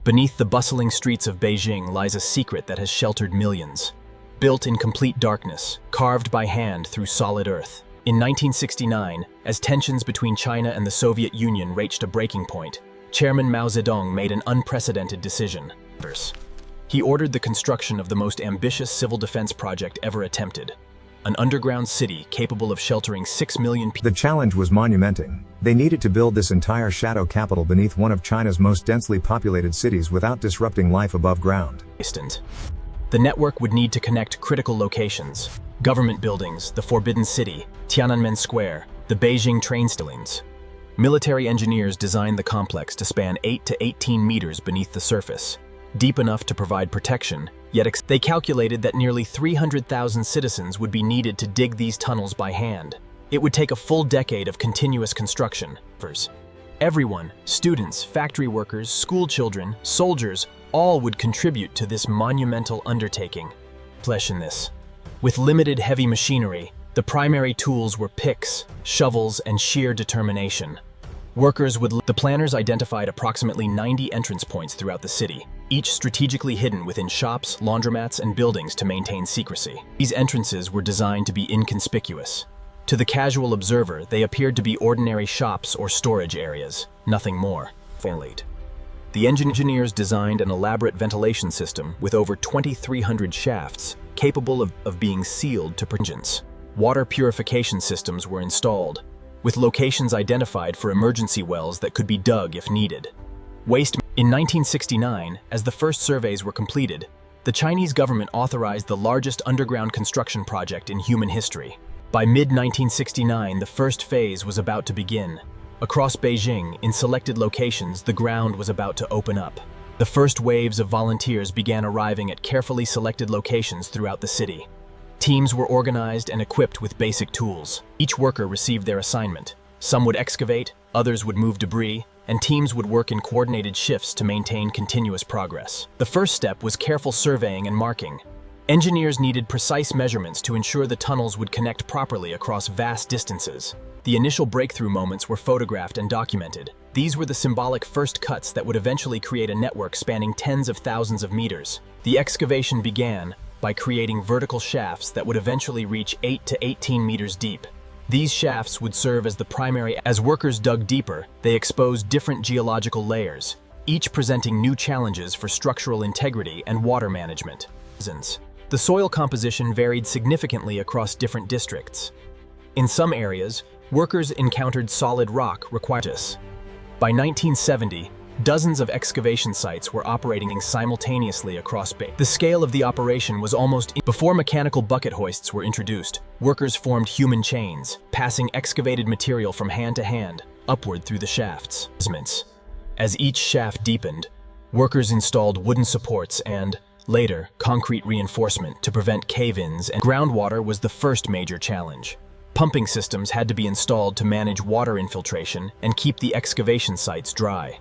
Beneath the bustling streets of Beijing lies a secret that has sheltered millions. Built in complete darkness, carved by hand through solid earth. In 1969, as tensions between China and the Soviet Union reached a breaking point, Chairman Mao Zedong made an unprecedented decision. He ordered the construction of the most ambitious civil defense project ever attempted, an underground city capable of sheltering 6 million people. The challenge was monumental. They needed to build this entire shadow capital beneath one of China's most densely populated cities without disrupting life above ground. The network would need to connect critical locations, government buildings, the Forbidden City, Tiananmen Square, the Beijing train stations. Military engineers designed the complex to span 8 to 18 meters beneath the surface, deep enough to provide protection, yet they calculated that nearly 300,000 citizens would be needed to dig these tunnels by hand. It would take a full decade of continuous construction. Everyone, students, factory workers, school children, soldiers, all would contribute to this monumental undertaking. With limited heavy machinery, the primary tools were picks, shovels, and sheer determination. The planners identified approximately 90 entrance points throughout the city, each strategically hidden within shops, laundromats, and buildings to maintain secrecy. These entrances were designed to be inconspicuous. To the casual observer, they appeared to be ordinary shops or storage areas, nothing more. The engineers designed an elaborate ventilation system with over 2,300 shafts, capable of being sealed to engines. Water purification systems were installed, with locations identified for emergency wells that could be dug if needed. In 1969, as the first surveys were completed, the Chinese government authorized the largest underground construction project in human history. By mid-1969, the first phase was about to begin. Across Beijing, in selected locations, the ground was about to open up. The first waves of volunteers began arriving at carefully selected locations throughout the city. Teams were organized and equipped with basic tools. Each worker received their assignment. Some would excavate, others would move debris, and teams would work in coordinated shifts to maintain continuous progress. The first step was careful surveying and marking. Engineers needed precise measurements to ensure the tunnels would connect properly across vast distances. The initial breakthrough moments were photographed and documented. These were the symbolic first cuts that would eventually create a network spanning tens of thousands of meters. The excavation began by creating vertical shafts that would eventually reach 8 to 18 meters deep. These shafts would serve as the primary. As workers dug deeper, they exposed different geological layers, each presenting new challenges for structural integrity and water management. The soil composition varied significantly across different districts. In some areas, workers encountered solid rock required. By 1970, dozens of excavation sites were operating simultaneously across Beijing. The scale of the operation was before mechanical bucket hoists were introduced, workers formed human chains, passing excavated material from hand to hand, upward through the shafts. As each shaft deepened, workers installed wooden supports and, later, concrete reinforcement to prevent cave-ins, and groundwater was the first major challenge. Pumping systems had to be installed to manage water infiltration and keep the excavation sites dry.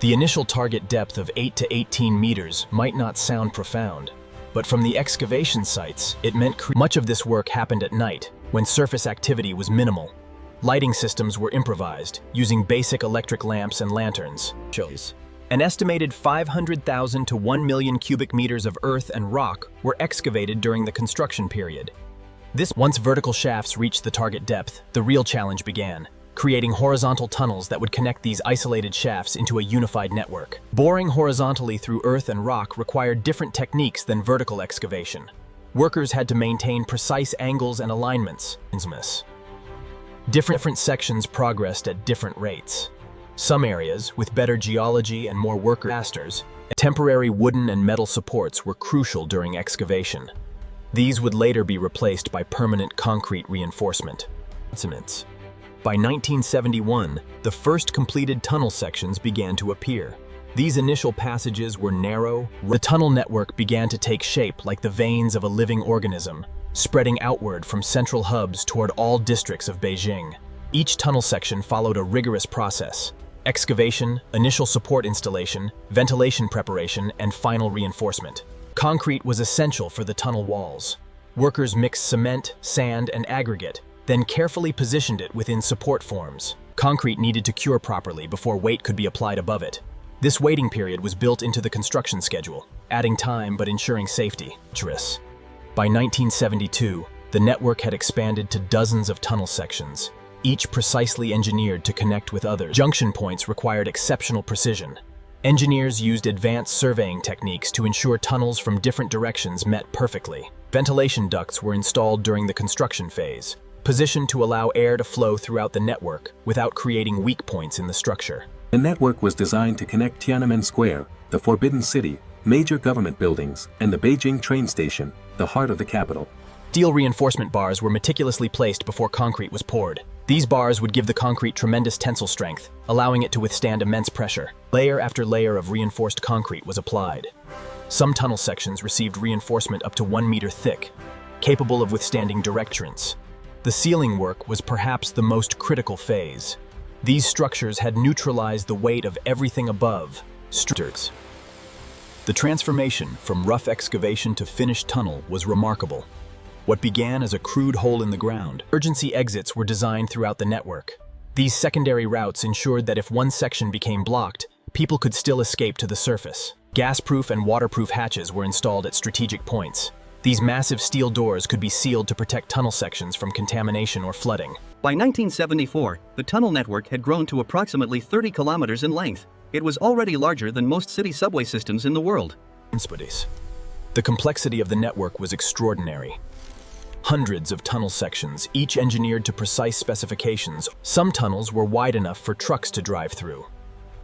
The initial target depth of 8 to 18 meters might not sound profound, but from the excavation sites, it meant much of this work happened at night, when surface activity was minimal. Lighting systems were improvised, using basic electric lamps and lanterns. An estimated 500,000 to 1 million cubic meters of earth and rock were excavated during the construction period. Once vertical shafts reached the target depth, the real challenge began, creating horizontal tunnels that would connect these isolated shafts into a unified network. Boring horizontally through earth and rock required different techniques than vertical excavation. Workers had to maintain precise angles and alignments. Different sections progressed at different rates. Some areas, with better geology and more worker masters, temporary wooden and metal supports were crucial during excavation. These would later be replaced by permanent concrete reinforcement. By 1971, the first completed tunnel sections began to appear. These initial passages were narrow. The tunnel network began to take shape like the veins of a living organism, spreading outward from central hubs toward all districts of Beijing. Each tunnel section followed a rigorous process: excavation, initial support installation, ventilation preparation, and final reinforcement. Concrete was essential for the tunnel walls. Workers mixed cement, sand, and aggregate, then carefully positioned it within support forms. Concrete needed to cure properly before weight could be applied above it. This waiting period was built into the construction schedule, adding time but ensuring safety. By 1972, the network had expanded to dozens of tunnel sections, each precisely engineered to connect with others. Junction points required exceptional precision. Engineers used advanced surveying techniques to ensure tunnels from different directions met perfectly. Ventilation ducts were installed during the construction phase, positioned to allow air to flow throughout the network without creating weak points in the structure. The network was designed to connect Tiananmen Square, the Forbidden City, major government buildings, and the Beijing train station, the heart of the capital. Steel reinforcement bars were meticulously placed before concrete was poured. These bars would give the concrete tremendous tensile strength, allowing it to withstand immense pressure. Layer after layer of reinforced concrete was applied. Some tunnel sections received reinforcement up to 1 meter thick, capable of withstanding direct entrance. The ceiling work was perhaps the most critical phase. These structures had neutralized the weight of everything above. Structures. The transformation from rough excavation to finished tunnel was remarkable. What began as a crude hole in the ground, emergency exits were designed throughout the network. These secondary routes ensured that if one section became blocked, people could still escape to the surface. Gas-proof and waterproof hatches were installed at strategic points. These massive steel doors could be sealed to protect tunnel sections from contamination or flooding. By 1974, the tunnel network had grown to approximately 30 kilometers in length. It was already larger than most city subway systems in the world. The complexity of the network was extraordinary. Hundreds of tunnel sections, each engineered to precise specifications. Some tunnels were wide enough for trucks to drive through.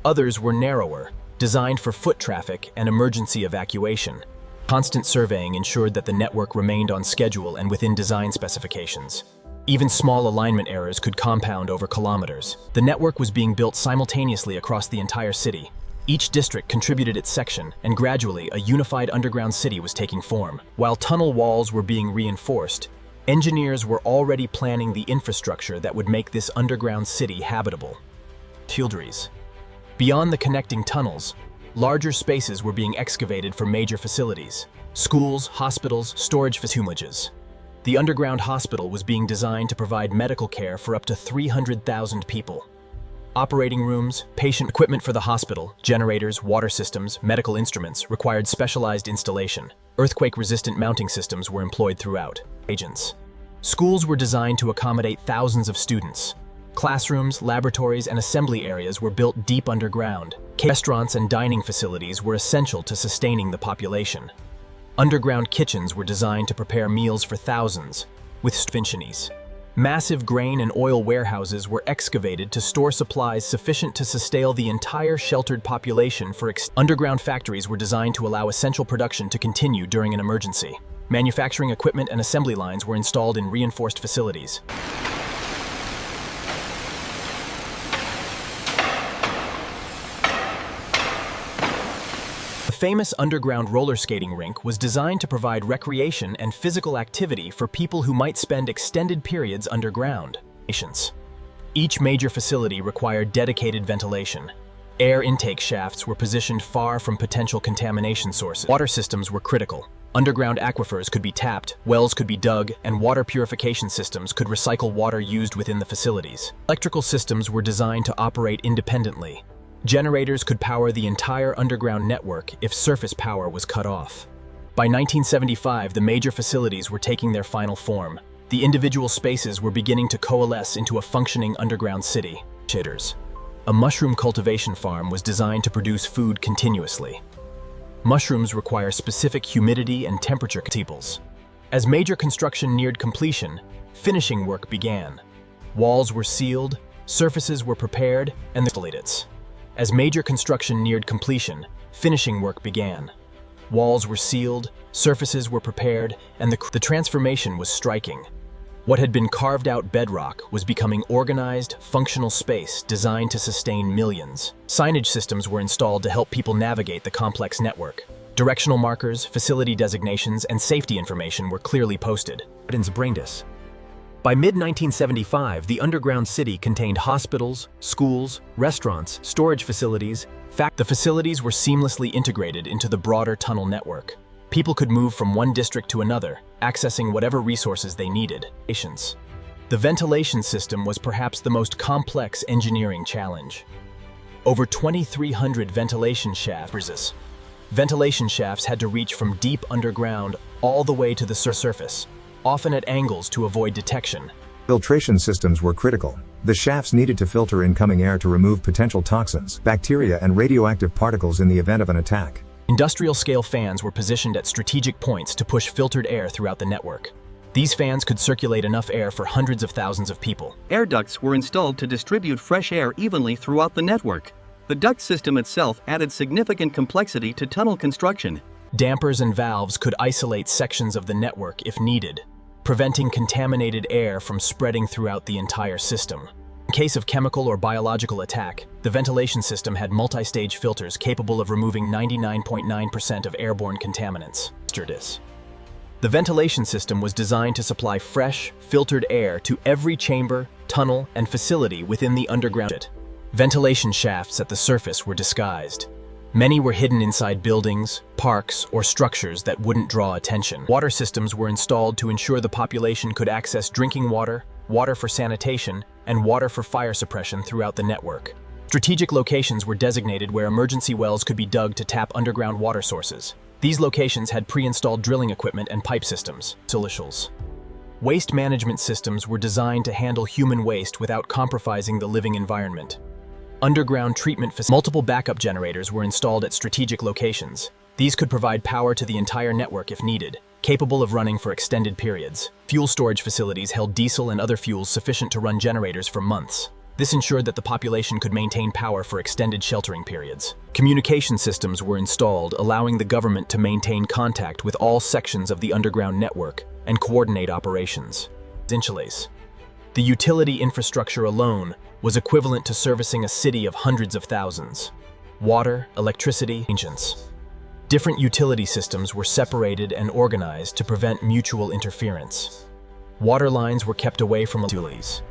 Others were narrower, designed for foot traffic and emergency evacuation. Constant surveying ensured that the network remained on schedule and within design specifications. Even small alignment errors could compound over kilometers. The network was being built simultaneously across the entire city. Each district contributed its section, and gradually a unified underground city was taking form. While tunnel walls were being reinforced, engineers were already planning the infrastructure that would make this underground city habitable. Beyond the connecting tunnels, larger spaces were being excavated for major facilities: schools, hospitals, storage facilities. The underground hospital was being designed to provide medical care for up to 300,000 people. Operating rooms, patient equipment for the hospital, generators, water systems, medical instruments required specialized installation. Earthquake-resistant mounting systems were employed throughout. Agents. Schools were designed to accommodate thousands of students. Classrooms, laboratories, and assembly areas were built deep underground. Restaurants and dining facilities were essential to sustaining the population. Underground kitchens were designed to prepare meals for thousands, with stvinchinies. Massive grain and oil warehouses were excavated to store supplies sufficient to sustain the entire sheltered population for underground factories were designed to allow essential production to continue during an emergency. Manufacturing equipment and assembly lines were installed in reinforced facilities. The famous underground roller skating rink was designed to provide recreation and physical activity for people who might spend extended periods underground. Each major facility required dedicated ventilation. Air intake shafts were positioned far from potential contamination sources. Water systems were critical. Underground aquifers could be tapped, wells could be dug, and water purification systems could recycle water used within the facilities. Electrical systems were designed to operate independently. Generators could power the entire underground network if surface power was cut off. By 1975, the major facilities were taking their final form. The individual spaces were beginning to coalesce into a functioning underground city. A mushroom cultivation farm was designed to produce food continuously. Mushrooms require specific humidity and temperature controls. As major construction neared completion, finishing work began. Walls were sealed, surfaces were prepared, and the As major construction neared completion, finishing work began. Walls were sealed, surfaces were prepared, and the transformation was striking. What had been carved out bedrock was becoming organized, functional space designed to sustain millions. Signage systems were installed to help people navigate the complex network. Directional markers, facility designations, and safety information were clearly posted. By mid-1975, the underground city contained hospitals, schools, restaurants, storage facilities. The facilities were seamlessly integrated into the broader tunnel network. People could move from one district to another, accessing whatever resources they needed. The ventilation system was perhaps the most complex engineering challenge. Over 2,300 ventilation shafts. Ventilation shafts had to reach from deep underground all the way to the surface, often at angles to avoid detection. Filtration systems were critical. The shafts needed to filter incoming air to remove potential toxins, bacteria, and radioactive particles in the event of an attack. Industrial-scale fans were positioned at strategic points to push filtered air throughout the network. These fans could circulate enough air for hundreds of thousands of people. Air ducts were installed to distribute fresh air evenly throughout the network. The duct system itself added significant complexity to tunnel construction. Dampers and valves could isolate sections of the network if needed, preventing contaminated air from spreading throughout the entire system. In case of chemical or biological attack, the ventilation system had multi-stage filters capable of removing 99.9% of airborne contaminants. The ventilation system was designed to supply fresh, filtered air to every chamber, tunnel, and facility within the underground. Ventilation shafts at the surface were disguised. Many were hidden inside buildings, parks, or structures that wouldn't draw attention. Water systems were installed to ensure the population could access drinking water, water for sanitation, and water for fire suppression throughout the network. Strategic locations were designated where emergency wells could be dug to tap underground water sources. These locations had pre-installed drilling equipment and pipe systems. Waste management systems were designed to handle human waste without compromising the living environment. Underground treatment facilities. Multiple backup generators were installed at strategic locations. These could provide power to the entire network if needed, capable of running for extended periods. Fuel storage facilities held diesel and other fuels sufficient to run generators for months. This ensured that the population could maintain power for extended sheltering periods. Communication systems were installed, allowing the government to maintain contact with all sections of the underground network and coordinate operations. The utility infrastructure alone was equivalent to servicing a city of hundreds of thousands. Water, electricity, agents. Different utility systems were separated and organized to prevent mutual interference. Water lines were kept away from utilities.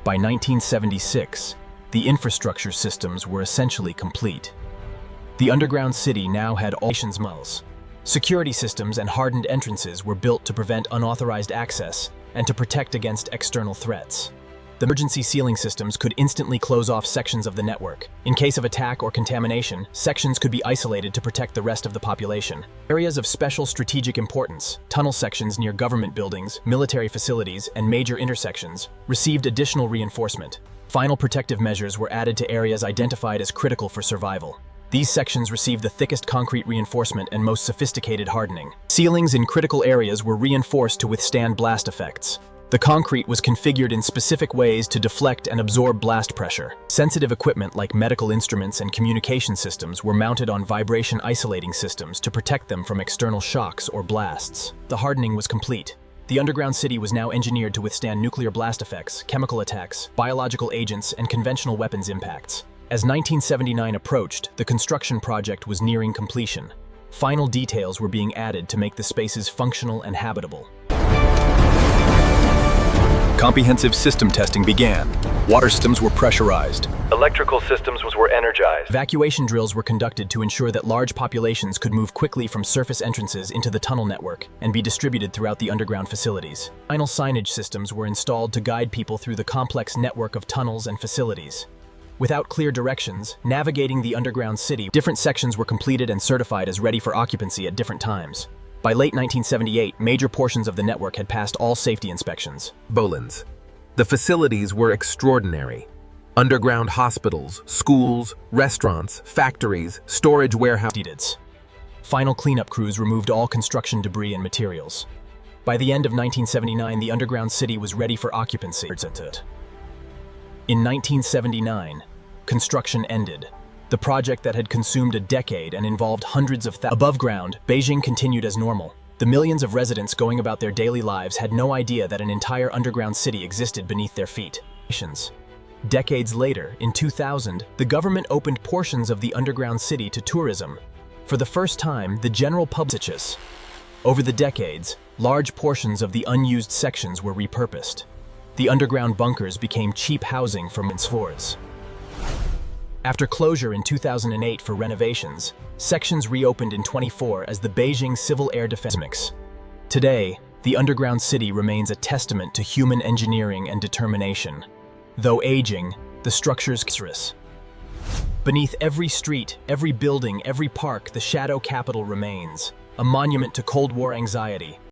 By 1976, the infrastructure systems were essentially complete. The underground city now had all nation's malls. Security systems and hardened entrances were built to prevent unauthorized access and to protect against external threats. The emergency sealing systems could instantly close off sections of the network. In case of attack or contamination, sections could be isolated to protect the rest of the population. Areas of special strategic importance, tunnel sections near government buildings, military facilities, and major intersections, received additional reinforcement. Final protective measures were added to areas identified as critical for survival. These sections received the thickest concrete reinforcement and most sophisticated hardening. Ceilings in critical areas were reinforced to withstand blast effects. The concrete was configured in specific ways to deflect and absorb blast pressure. Sensitive equipment like medical instruments and communication systems were mounted on vibration isolating systems to protect them from external shocks or blasts. The hardening was complete. The underground city was now engineered to withstand nuclear blast effects, chemical attacks, biological agents, and conventional weapons impacts. As 1979 approached, the construction project was nearing completion. Final details were being added to make the spaces functional and habitable. Comprehensive system testing began. Water systems were pressurized. Electrical systems were energized. Evacuation drills were conducted to ensure that large populations could move quickly from surface entrances into the tunnel network and be distributed throughout the underground facilities. Final signage systems were installed to guide people through the complex network of tunnels and facilities. Without clear directions, navigating the underground city, different sections were completed and certified as ready for occupancy at different times. By late 1978, major portions of the network had passed all safety inspections. Bolins. The facilities were extraordinary. Underground hospitals, schools, restaurants, factories, storage warehouses. Final cleanup crews removed all construction debris and materials. By the end of 1979, the underground city was ready for occupancy. In 1979, construction ended. The project that had consumed a decade and involved hundreds of thousands. Above ground, Beijing continued as normal. The millions of residents going about their daily lives had no idea that an entire underground city existed beneath their feet. Decades later, in 2000, the government opened portions of the underground city to tourism. For the first time, the general public. Over the decades, large portions of the unused sections were repurposed. The underground bunkers became cheap housing for floors. After closure in 2008 for renovations, sections reopened in 2024 as the Beijing Civil Air Defense Mix. Today, the underground city remains a testament to human engineering and determination. Though aging, the structure's Beneath every street, every building, every park, the shadow capital remains, a monument to Cold War anxiety.